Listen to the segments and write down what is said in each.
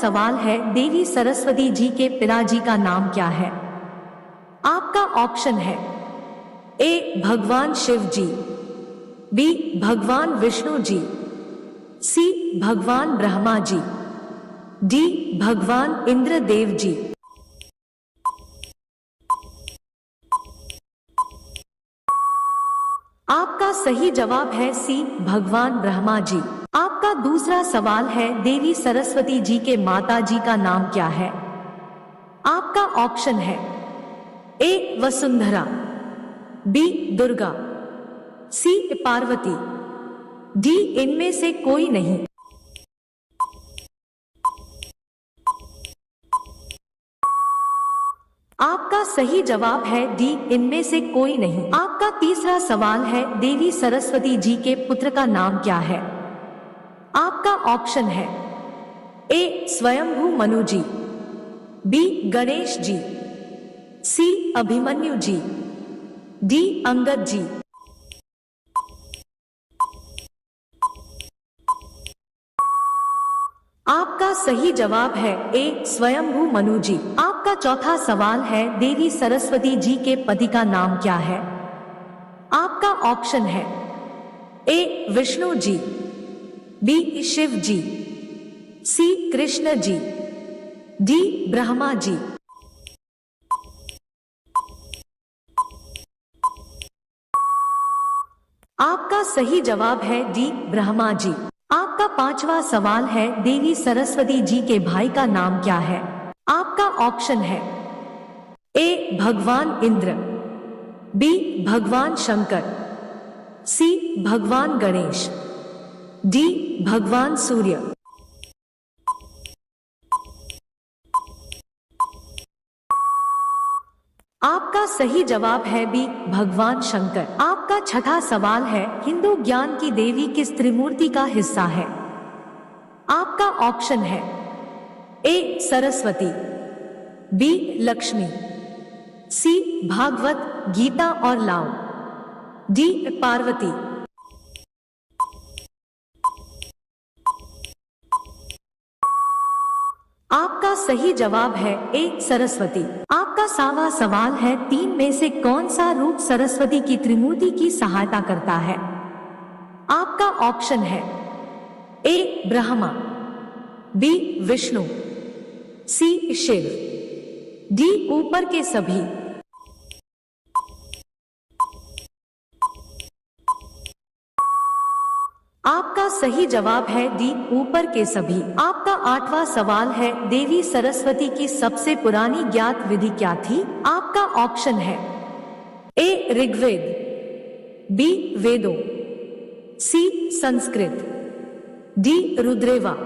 सवाल है, देवी सरस्वती जी के पिताजी का नाम क्या है? आपका ऑप्शन है ए भगवान शिव जी, बी भगवान विष्णु जी, सी भगवान ब्रह्मा जी, डी भगवान इंद्रदेव जी। आपका सही जवाब है सी भगवान ब्रह्मा जी। आपका दूसरा सवाल है, देवी सरस्वती जी के माता जी का नाम क्या है? आपका ऑप्शन है ए वसुंधरा, बी दुर्गा, सी पार्वती, डी इनमें से कोई नहीं। आपका सही जवाब है डी इनमें से कोई नहीं। आपका तीसरा सवाल है, देवी सरस्वती जी के पुत्र का नाम क्या है? आपका ऑप्शन है ए स्वयंभू मनु जी, बी गणेश जी, सी अभिमन्यु जी, डी अंगद जी। आपका सही जवाब है ए स्वयंभू मनु जी। आपका चौथा सवाल है, देवी सरस्वती जी के पति का नाम क्या है? आपका ऑप्शन है ए विष्णु जी, बी शिव जी, सी कृष्ण जी, डी ब्रह्मा जी। आपका सही जवाब है डी ब्रह्मा जी। आपका पांचवा सवाल है, देवी सरस्वती जी के भाई का नाम क्या है? आपका ऑप्शन है ए भगवान इंद्र, बी भगवान शंकर, सी भगवान गणेश, डी भगवान सूर्य। आपका सही जवाब है बी भगवान शंकर। आपका छठा सवाल है, हिंदू ज्ञान की देवी किस त्रिमूर्ति का हिस्सा है? आपका ऑप्शन है ए सरस्वती, बी लक्ष्मी, सी भागवत गीता और लाओ, डी पार्वती। आपका सही जवाब है ए सरस्वती। आपका सावा सवाल है, तीन में से कौन सा रूप सरस्वती की त्रिमूर्ति की सहायता करता है? आपका ऑप्शन है ए ब्रह्मा, बी विष्णु, सी शिव, डी ऊपर के सभी। आपका सही जवाब है डी ऊपर के सभी। आपका आठवां सवाल है, देवी सरस्वती की सबसे पुरानी ज्ञात विधि क्या थी? आपका ऑप्शन है ए ऋग्वेद, बी वेदों, सी संस्कृत, डी रुद्रेवा।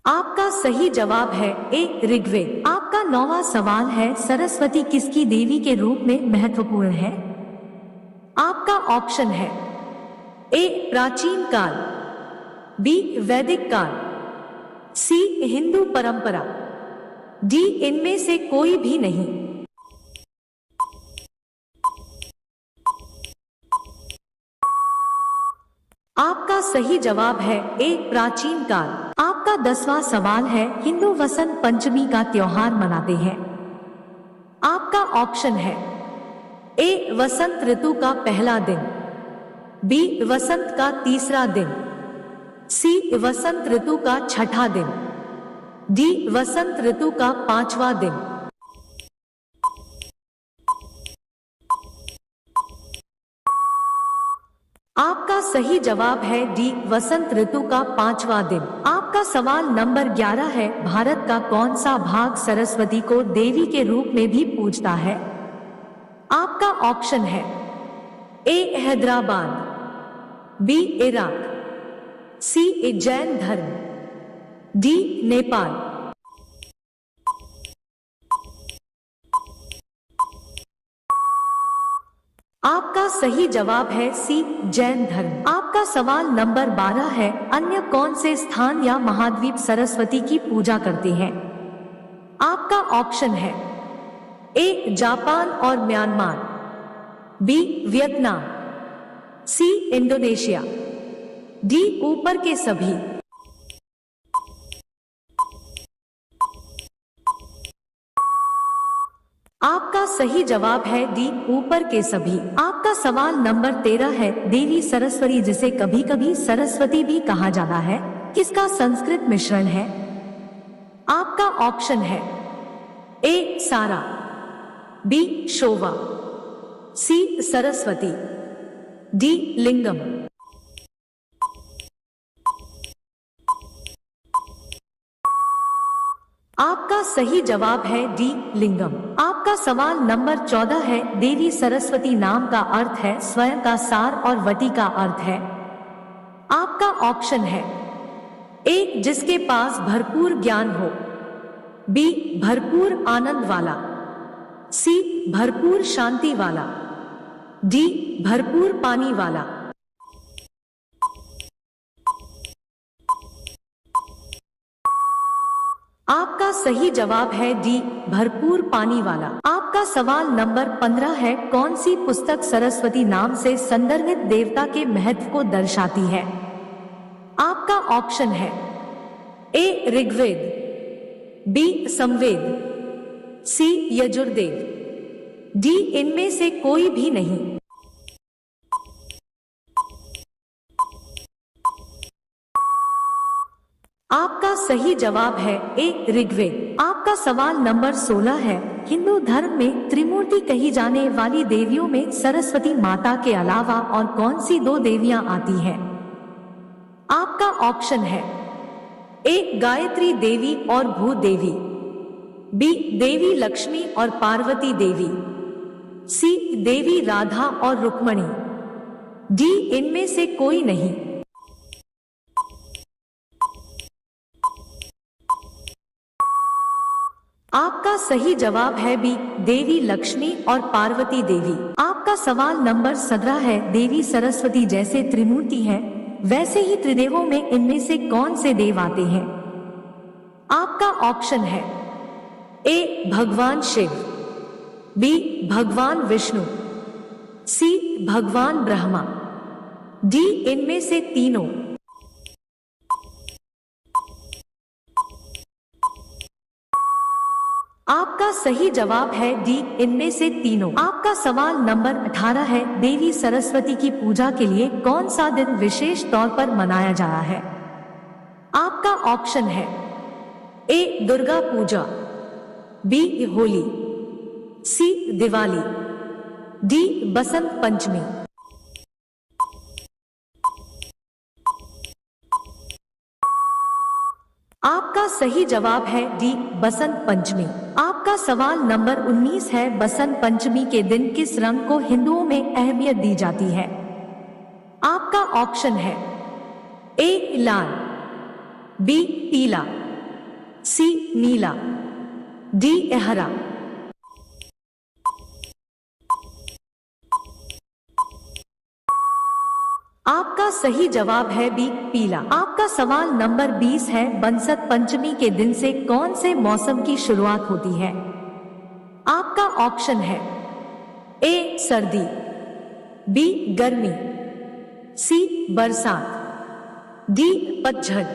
आपका सही जवाब है ए ऋग्वेद। आपका नौवां सवाल है, सरस्वती किसकी देवी के रूप में महत्वपूर्ण है? आपका ऑप्शन है ए प्राचीन काल, बी वैदिक काल, सी हिंदू परंपरा, डी इनमें से कोई भी नहीं। आपका सही जवाब है ए प्राचीन काल। आपका 10वां सवाल है, हिंदू वसंत पंचमी का त्योहार मनाते हैं। आपका ऑप्शन है ए वसंत ऋतु का पहला दिन, बी वसंत का तीसरा दिन, सी वसंत ऋतु का छठा दिन, डी वसंत ऋतु का पांचवा दिन। आपका सही जवाब है डी वसंत ऋतु का पांचवा दिन। आपका सवाल नंबर 11 है, भारत का कौन सा भाग सरस्वती को देवी के रूप में भी पूजता है? आपका ऑप्शन है ए हैदराबाद, बी इराक, सी जैन धर्म, डी नेपाल। आपका सही जवाब है सी जैन धर्म। आपका सवाल नंबर 12 है, अन्य कौन से स्थान या महाद्वीप सरस्वती की पूजा करते हैं? आपका ऑप्शन है ए जापान और Myanmar, B Vietnam, C Indonesia, D ऊपर के सभी। आपका सही जवाब है डी ऊपर के सभी। आपका सवाल नंबर 13 है, देवी सरस्वती जिसे कभी कभी सरस्वती भी कहा जाता है, किसका संस्कृत मिश्रण है? आपका ऑप्शन है ए सारा, बी शोभा, सी सरस्वती, डी लिंगम। आपका सही जवाब है डी लिंगम। आपका सवाल नंबर 14 है, देवी सरस्वती नाम का अर्थ है स्वयं का सार और वटी का अर्थ है। आपका ऑप्शन है ए जिसके पास भरपूर ज्ञान हो, बी भरपूर आनंद वाला, सी भरपूर शांति वाला, डी भरपूर पानी वाला। आपका सही जवाब है डी भरपूर पानी वाला। आपका सवाल नंबर 15 है, कौन सी पुस्तक सरस्वती नाम से संदर्भित देवता के महत्व को दर्शाती है? आपका ऑप्शन है ए ऋग्वेद, बी समवेद, सी यजुर्वेद, डी इनमें से कोई भी नहीं। आपका सही जवाब है ए ऋग्वेद। आपका सवाल नंबर 16 है, हिंदू धर्म में त्रिमूर्ति कही जाने वाली देवियों में सरस्वती माता के अलावा और कौन सी दो देवियां आती हैं? आपका ऑप्शन है ए गायत्री देवी और भूदेवी, बी देवी लक्ष्मी और पार्वती देवी, सी देवी राधा और रुक्मणी, डी इनमें से कोई नहीं। आपका सही जवाब है बी देवी लक्ष्मी और पार्वती देवी। आपका सवाल नंबर 17 है, देवी सरस्वती जैसे त्रिमूर्ति हैं, वैसे ही त्रिदेवों में इनमें से कौन से देव आते हैं? आपका ऑप्शन है ए भगवान शिव, बी भगवान विष्णु, सी भगवान ब्रह्मा, डी इनमें से तीनों। आपका सही जवाब है डी इनमें से तीनों। आपका सवाल नंबर 18 है, देवी सरस्वती की पूजा के लिए कौन सा दिन विशेष तौर पर मनाया जा रहा है? आपका ऑप्शन है ए दुर्गा पूजा, बी होली, सी दिवाली, डी बसंत पंचमी। आपका सही जवाब है डी बसंत पंचमी। आपका सवाल नंबर 19 है, बसंत पंचमी के दिन किस रंग को हिंदुओं में अहमियत दी जाती है? आपका ऑप्शन है ए लाल, बी पीला, सी नीला, डी हरा। आपका सही जवाब है बी पीला। आपका सवाल नंबर 20 है, बसंत पंचमी के दिन से कौन से मौसम की शुरुआत होती है? आपका ऑप्शन है ए सर्दी, बी गर्मी, सी बरसात, डी पतझड़।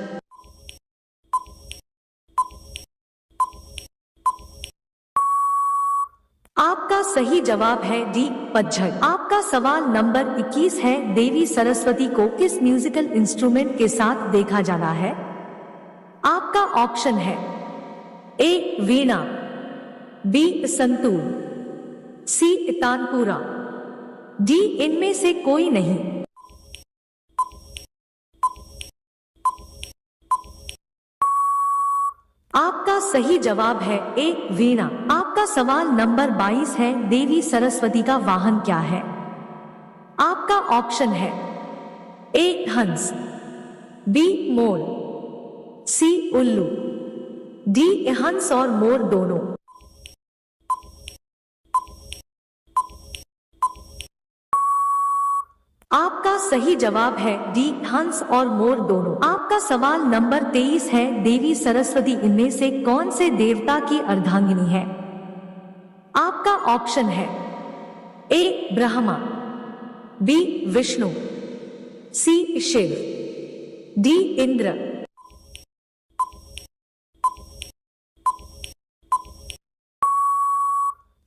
आपका सही जवाब है डी पतझड़। आपका सवाल नंबर 21 है, देवी सरस्वती को किस म्यूजिकल इंस्ट्रूमेंट के साथ देखा जाना है? आपका ऑप्शन है ए वीणा, बी संतूर, सी तानपुरा, डी इनमें से कोई नहीं। आपका सही जवाब है ए वीणा। आपका सवाल नंबर 22 है, देवी सरस्वती का वाहन क्या है? आपका ऑप्शन है ए हंस, बी मोर, सी उल्लू, डी हंस और मोर दोनों। आपका सही जवाब है डी हंस और मोर दोनों। आपका सवाल नंबर 23 है, देवी सरस्वती इनमें से कौन से देवता की अर्धांगिनी है? आपका ऑप्शन है ए ब्रह्मा, बी विष्णु, सी शिव, डी इंद्र।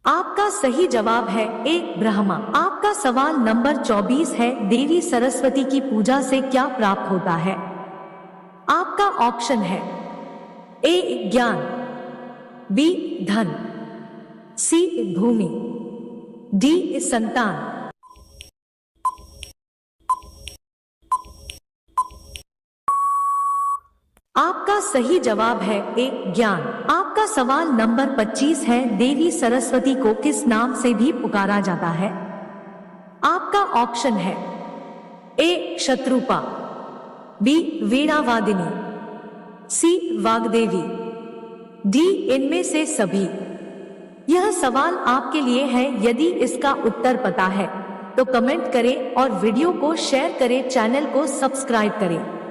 आपका सही जवाब है ए ब्रह्मा। आपका सवाल नंबर 24 है, देवी सरस्वती की पूजा से क्या प्राप्त होता है? आपका ऑप्शन है ए ज्ञान, बी धन, सी भूमि, डी संतान। आपका सही जवाब है ए ज्ञान। आपका सवाल नंबर 25 है, देवी सरस्वती को किस नाम से भी पुकारा जाता है? आपका ऑप्शन है ए शत्रुपा, बी वीणावादिनी, सी वाग्देवी, डी इनमें से सभी। यह सवाल आपके लिए है। यदि इसका उत्तर पता है तो कमेंट करें और वीडियो को शेयर करें, चैनल को सब्सक्राइब करें।